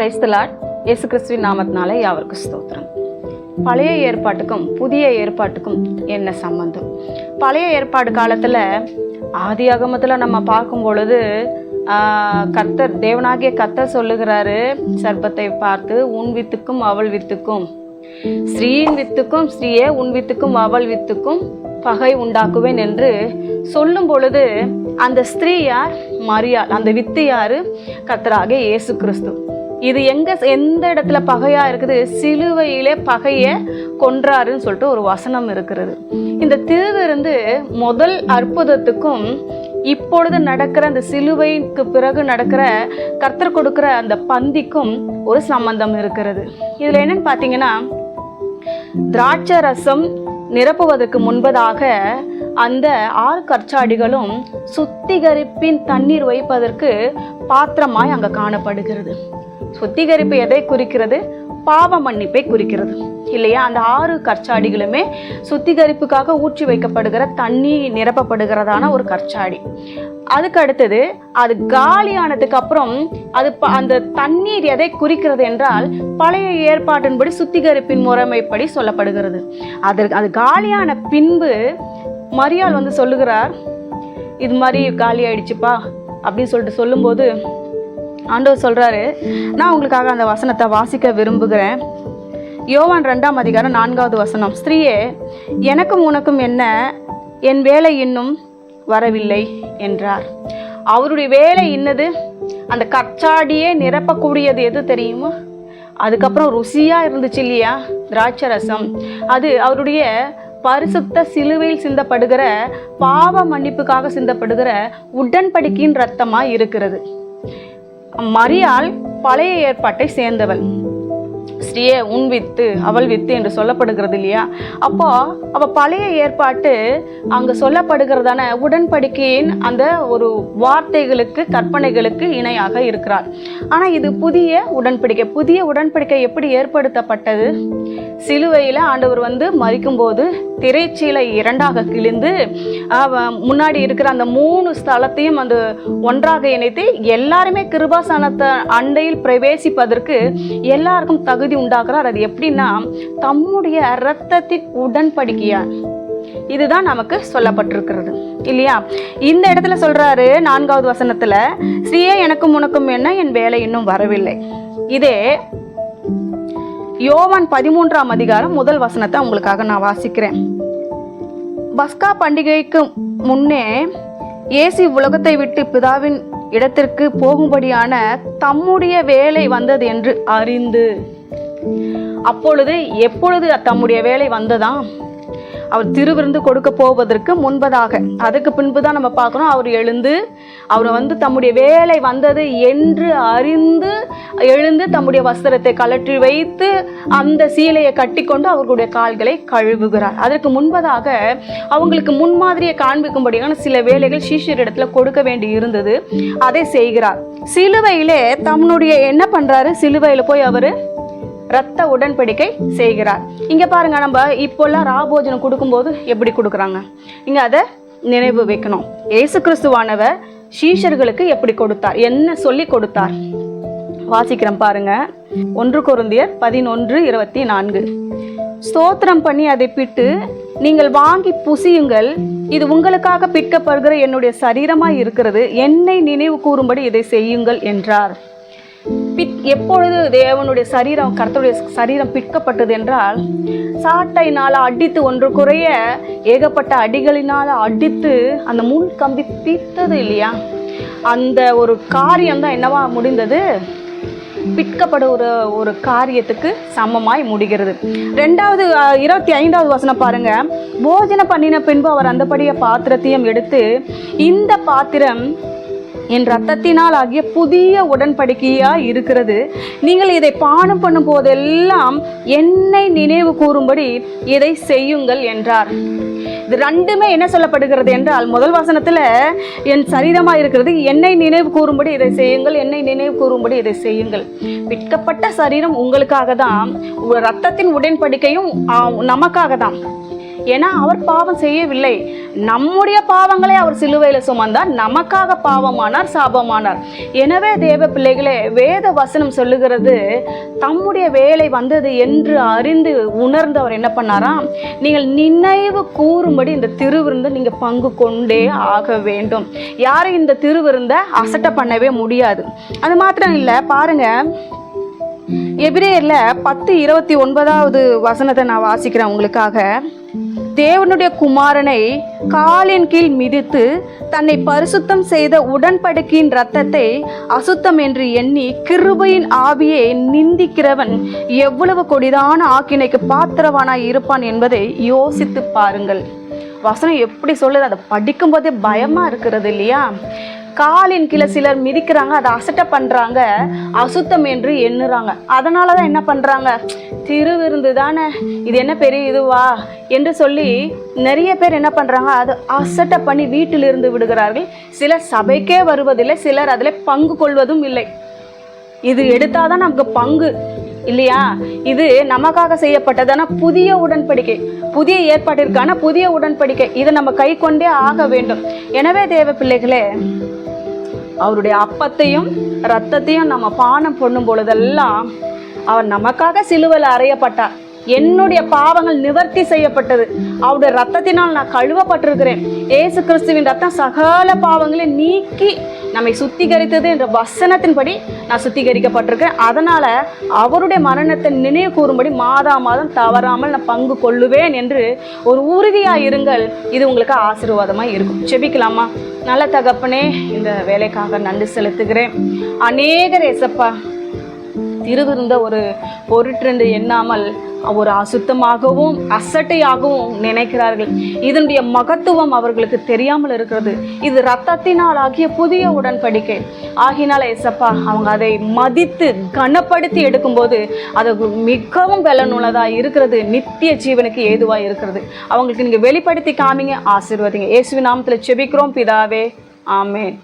Praise the Lord. இயேசு கிறிஸ்துவின் நாமத்தினால யாவருக்கும் ஸ்தோத்திரம். பழைய ஏற்பாட்டுக்கும் புதிய ஏற்பாட்டுக்கும் என்ன சம்பந்தம்? பழைய ஏற்பாடு காலத்தில் ஆதியாகமத்தில் நம்ம பார்க்கும் பொழுது கர்த்தர், தேவனாகிய கர்த்தர் சொல்லுகிறாரு சர்ப்பத்தை பார்த்து, உன் வித்துக்கும் அவள் வித்துக்கும், ஸ்ரீயின் வித்துக்கும் ஸ்ரீயே உன் வித்துக்கும் அவள் வித்துக்கும் பகை உண்டாக்குவேன் என்று சொல்லும் பொழுது அந்த ஸ்திரீ யார்? மரியாள். அந்த வித்து யாரு? கர்த்தராகிய இயேசு கிறிஸ்து. இது எந்த இடத்துல பகையா இருக்குது? சிலுவையிலே பகையை கொன்றாருன்னு சொல்லிட்டு ஒரு வசனம் இருக்கிறது. இந்த திருவிருந்து முதல் அற்புதத்துக்கும் இப்பொழுது நடக்கிற அந்த சிலுவைக்கு பிறகு நடக்கிற கர்த்தர் கொடுக்கிற அந்த பந்திக்கும் ஒரு சம்பந்தம் இருக்கிறது. இதுல என்னன்னு பார்த்தீங்கன்னா, திராட்சை ரசம் நிரப்புவதற்கு முன்பதாக அந்த 6 கற்சாடிகளும் சுத்திகரிப்பின் தண்ணீர் வைப்பதற்கு பாத்திரமாய் அங்கே காணப்படுகிறது. சுத்திகரிப்பு எதை குறிக்கிறது? பாவ மன்னிப்பை குறிக்கிறது இல்லையா? அந்த 6 கற்சாடிகளுமே சுத்திகரிப்புக்காக ஊற்றி வைக்கப்படுகிற தண்ணி நிரப்பப்படுகிறதான ஒரு கற்சாடி. அதுக்கு அடுத்தது அது காலியானதுக்கு அப்புறம் அந்த தண்ணீர் எதை குறிக்கிறது என்றால், பழைய ஏற்பாட்டின்படி சுத்திகரிப்பின் முறைமைப்படி சொல்லப்படுகிறது. அது காலியான பின்பு மரியாள் சொல்லுகிறார், இது மாதிரி காலி ஆயிடுச்சுப்பா அப்படின்னு சொல்லிட்டு சொல்லும்போது ஆண்டவர் சொல்றாரு, நான் உங்களுக்காக அந்த வசனத்தை வாசிக்க விரும்புகிறேன். யோவான் 2ஆம் அதிகாரம் 4வது வசனம். ஸ்திரீயே, எனக்கும் உனக்கும் என்ன, என் வேலை இன்னும் வரவில்லை என்றார். அவருடைய வேலை இன்னது? அந்த கற்சாடியே நிரப்பக்கூடியது எது தெரியுமா? அதுக்கப்புறம் ருசியா இருந்துச்சு இல்லையா திராட்சை ரசம். அது அவருடைய பரிசுத்த சிலுவையில் சிந்தப்படுகிற பாவ மன்னிப்புக்காக சிந்தப்படுகிற உடன்படிக்கையின் ரத்தமா இருக்கிறது. மரியாள் பழைய ஏற்பாட்டை சேர்ந்தவள். ஸ்ரீயே உன் வித்து அவள் வித்து என்று சொல்லப்படுகிறது இல்லையா? அப்போ அவ பழைய ஏற்பாட்டு அங்க சொல்லப்படுகிறதான உடன்படிக்கையின் அந்த ஒரு வார்த்தைகளுக்கு, கற்பனைகளுக்கு இணையாக இருக்கிறாள். ஆனா இது புதிய உடன்படிக்கை. புதிய உடன்படிக்கை எப்படி ஏற்படுத்தப்பட்டது? சிலுவையில ஆண்டவர் மரிக்கும் போது திரைச்சீலை 2ஆக கிழிந்து முன்னாடி இருக்கிற அந்த 3 ஸ்தலத்தையும் அந்த ஒன்றாக இணைத்து எல்லாருமே கிருபாசனத்தை அண்டையில் பிரவேசிப்பதற்கு எல்லாருக்கும் தகுதி உண்டாக்குறார். அது எப்படின்னா, தம்முடைய இரத்தத்தின் உடன்படிக்கையா. இதுதான் நமக்கு சொல்லப்பட்டிருக்கிறது இல்லையா? இந்த இடத்துல சொல்றாரு 4வது வசனத்துல, ஸ்ரீயே எனக்கும் உனக்கும் என்ன, என் வேலை இன்னும் வரவில்லை. இதே யோவான் 13ஆம் அதிகாரம் 1 வசனத்தை உங்களுக்காக நான் வாசிக்கிறேன். பஸ்கா பண்டிகைக்கு முன்னே இயேசு உலகத்தை விட்டு பிதாவின் இடத்திற்கு போகும்படியான தம்முடைய வேலை வந்தது என்று அறிந்து. எப்பொழுது தம்முடைய வேலை வந்ததாம்? அவர் திருவிருந்து கொடுக்க போவதற்கு முன்பதாக. அதுக்கு பின்புதான் நம்ம பார்க்கணும், அவர் எழுந்து அவர் தம்முடைய வேலை வந்தது என்று அறிந்து எழுந்து தம்முடைய வஸ்திரத்தை கழற்றி வைத்து அந்த சீலையை கட்டி கொண்டு அவர்களுடைய கால்களை கழுவுகிறார். அதற்கு முன்பதாக அவங்களுக்கு முன்மாதிரியை காண்பிக்கும்படியான சில வேலைகள் சீஷரிடத்துல கொடுக்க வேண்டி இருந்தது. அதை செய்கிறார். சிலுவையிலே தம்முடைய என்ன பண்றாரு? சிலுவையில போய் அவரு இரத்த உடன்படிக்கை செய்கிறார். இங்க பாருங்க, நம்ம இப்போல்லாம் ராபோஜனம் கொடுக்கும்போது எப்படி கொடுக்குறாங்க, இங்க அதை நினைவு வைக்கணும். இயேசு கிறிஸ்துவானவர் சீஷர்களுக்கு எப்படி கொடுத்தார், என்ன சொல்லி கொடுத்தார்? வாசிக்கிறேன் பாருங்க. 1 கொரிந்தியர் 11:24. ஸ்தோத்திரம் பண்ணி அதை பிட்டு, நீங்கள் வாங்கி புசியுங்கள், இது உங்களுக்காக பிற்கப்படுகிற என்னுடைய சரீரமாய் இருக்கிறது, என்னை நினைவு கூறும்படி இதை செய்யுங்கள் என்றார். எப்பொழுது தேவனுடைய சரீரம், கர்த்தருடைய சரீரம் பிற்கப்பட்டது என்றால், சாட்டையினால அடித்து, ஒன்று குறைய ஏகப்பட்ட அடிகளினால அடித்து அந்த முள் கம்பி பித்தது இல்லையா? அந்த ஒரு காரியம் தான் என்னவா முடிந்தது? பிற்கப்பட ஒரு காரியத்துக்கு சமமாய் முடிகிறது. 25வது வசனம் பாருங்க. போஜன பண்ணின பின்பு அவர் அந்தபடிய பாத்திரத்தையும் எடுத்து, இந்த பாத்திரம் என் இரத்தத்தினால் ஆகிய புதிய உடன்படிக்கையா இருக்கிறது, நீங்கள் இதை பானம் பண்ணும் போதெல்லாம் என்னை நினைவு கூறும்படி இதை செய்யுங்கள் என்றார். இது ரெண்டுமே என்ன சொல்லப்படுகிறது என்றால், முதல் வசனத்துல என் சரீரமா இருக்கிறது, என்னை நினைவு கூறும்படி இதை செய்யுங்கள், என்னை நினைவு கூறும்படி இதை செய்யுங்கள். பிற்கப்பட்ட சரீரம் உங்களுக்காக தான், இரத்தத்தின் உடன்படிக்கையும் நமக்காக தான். ஏன்னா அவர் பாவம் செய்யவில்லை. நம்முடைய பாவங்களை அவர் சிலுவையில் சுமந்தார், நமக்காக பாவமானார், சாபமானார். எனவே தேவ பிள்ளைகளே, வேத வசனம் சொல்லுகிறது, தம்முடைய வேலை வந்தது என்று அறிந்து உணர்ந்து அவர் என்ன பண்ணாராம், நீங்கள் நினைவு கூறும்படி இந்த திருவிருந்தை நீங்க பங்கு கொண்டே ஆக வேண்டும். யாரும் இந்த திருவிருந்தை அசட்டை பண்ணவே முடியாது. அது மாத்திரம் இல்லை, பாருங்க, எபிரேயர்ல 10:29 வசனத்தை நான் வாசிக்கிறேன் உங்களுக்காக. தேவனுடைய குமாரனை காலின் கீழ் மிதித்து தன்னை பரிசுத்தம் செய்த உடன்படிக்கையின் இரத்தத்தை அசுத்தம் என்று எண்ணி கிருபையின் ஆவியை நிந்திக்கிறவன் எவ்வளவு கொடிதான ஆக்கினைக்கு பாத்திரவானாய் இருப்பான் என்பதை யோசித்து பாருங்கள். வசனம் எப்படி சொல்லுது, அதை படிக்கும் போதே பயமா இருக்கிறது இல்லையா? காலின் கீழே சிலர் மிதிக்கிறாங்க, அதை அசட்டை பண்றாங்க, அசுத்தம் என்று எண்ணுறாங்க. அதனாலதான் என்ன பண்றாங்க, திருவிருந்து தானே, இது என்ன பெரிய இதுவா என்று சொல்லி நிறைய பேர் என்ன பண்றாங்க, அது அசட்டை பண்ணி வீட்டில் இருந்து விடுகிறார்கள். சிலர் சபைக்கே வருவதில்லை, சிலர் அதில் பங்கு கொள்வதும் இல்லை. இது எடுத்தாதான் நமக்கு பங்கு இல்லையா? இது நமக்காக செய்யப்பட்டதான புதிய உடன்படிக்கை, புதிய ஏற்பாட்டிற்கான புதிய உடன்படிக்கை. இதை நம்ம கை கொண்டே ஆக வேண்டும். எனவே தேவ பிள்ளைகளே, அவருடைய அப்பத்தையும் இரத்தத்தையும் நம்ம பானம் பண்ணும் பொழுதெல்லாம் அவர் நமக்காக சிலுவையில் அறையப்பட்டார். என்னுடைய பாவங்கள் நிவர்த்தி செய்யப்பட்டது. அவருடைய ரத்தத்தினால் நான் கழுவப்பட்டிருக்கிறேன். இயேசு கிறிஸ்துவின் ரத்தம் சகல பாவங்களை நீக்கி நம்மை சுத்திகரித்தது என்ற வசனத்தின்படி நான் சுத்திகரிக்கப்பட்டிருக்கேன். அதனால அவருடைய மரணத்தை நினைவு கூறும்படி மாதம் தவறாமல் நான் பங்கு கொள்ளுவேன் என்று ஒரு உறுதியாக இருங்கள். இது உங்களுக்கு ஆசீர்வாதமாக இருக்கும். செபிக்கலாமா? நல்ல தகப்பனே, இந்த வேலைக்காக நன்றி செலுத்துகிறேன். அநேகர் ஏசப்பா திருவிருந்த ஒரு பொருட்டென்று எண்ணாமல் ஒரு அசுத்தமாகவும் அசட்டையாகவும் நினைக்கிறார்கள். இதனுடைய மகத்துவம் அவர்களுக்கு தெரியாமல் இருக்கிறது. இது இரத்தத்தினால் ஆகிய புதிய உடன்படிக்கை ஆகினால ஏசப்பா, அவங்க அதை மதித்து கனப்படுத்தி எடுக்கும்போது அது மிகவும் பலனுள்ளதாக இருக்கிறது. நித்திய ஜீவனுக்கு ஏதுவாக இருக்கிறது. அவங்களுக்கு நீங்கள் வெளிப்படுத்தி காமிங்க, ஆசீர்வதிங்க. இயேசுவின் நாமத்தில் செபிக்கிறோம் பிதாவே, ஆமென்.